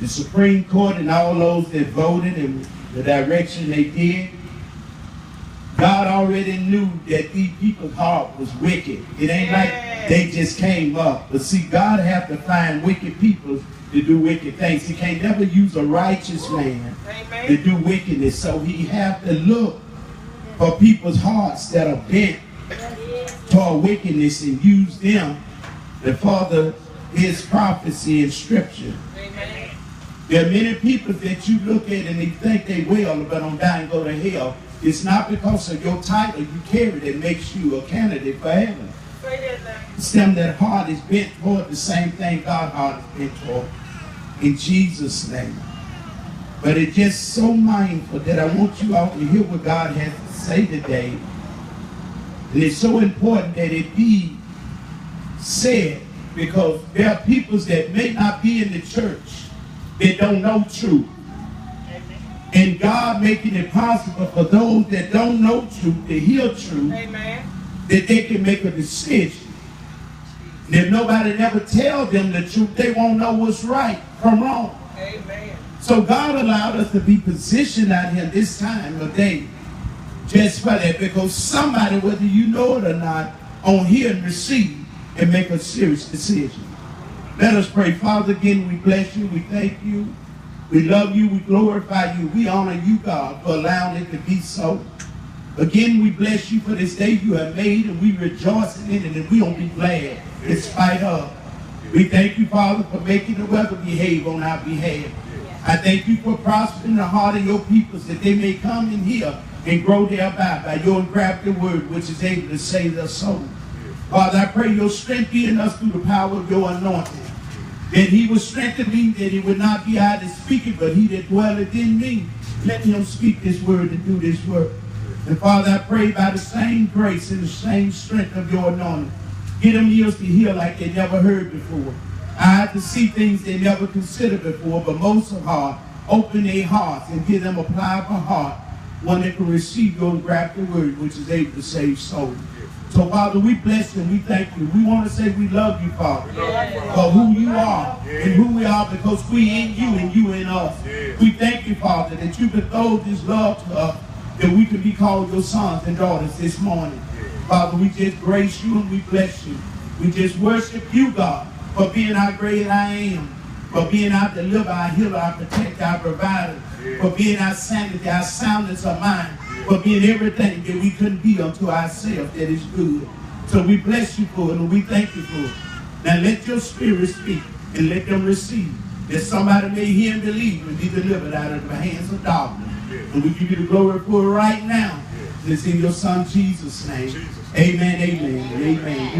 the Supreme Court and all those that voted in the direction they did, God already knew that these people's heart was wicked. It ain't like they just came up. But see, God have to find wicked people to do wicked things. He can't never use a righteous man to do wickedness. So he have to look for people's hearts that are bent toward wickedness and use them to further his prophecy in scripture. There are many people that you look at and they think they will, but on die and go to hell. It's not because of your title you carry that makes you a candidate for heaven. It's them that heart is bent toward the same thing God's heart is bent toward. In Jesus' name. But it's just so mindful that I want you all to hear what God has to say today. And it's so important that it be said, because there are people that may not be in the church that don't know truth. And God making it possible for those that don't know truth to hear truth, that they can make a decision. And if nobody never tell them the truth, they won't know what's right from wrong. So God allowed us to be positioned out here this time of day just for that, because somebody, whether you know it or not, on here and receive and make a serious decision. Let us pray. Father, again, we bless you. We thank you. We love you. We glorify you. We honor you, God, for allowing it to be so. Again, we bless you for this day you have made, and we rejoice in it, and we will be glad in spite of. We thank you, Father, for making the weather behave on our behalf. I thank you for prospering the heart of your people, that they may come in here and grow thereby by your engrafted word, which is able to save their soul. Father, I pray your strength be in us through the power of your anointing. That he would strengthen me, that it would not be I that speak it, but he that dwelleth in me. Let him speak this word and do this work. And Father, I pray by the same grace and the same strength of your anointing, get them ears to hear like they never heard before. I have to see things they never considered before, but most of all, open their hearts and give them a pliable heart, one that can receive your engrafted word, which is able to save souls. So, Father, we bless you and we thank you. We want to say we love you, Father, for who you are and who we are, because we in you and you in us. We thank you, Father, that you bestowed this love to us, that we can be called your sons and daughters this morning. Father, we just grace you and we bless you. We just worship you, God, for being our great I am, for being our deliverer, our healer, our protector, our provider, for being our sanity, our soundness of mind, for being everything that we couldn't be unto ourselves that is good. So we bless you for it and we thank you for it. Now let your spirit speak and let them receive, that somebody may hear and believe and be delivered out of the hands of darkness. And we give you the glory for it right now. It's in your son Jesus' name. Amen, amen, and amen.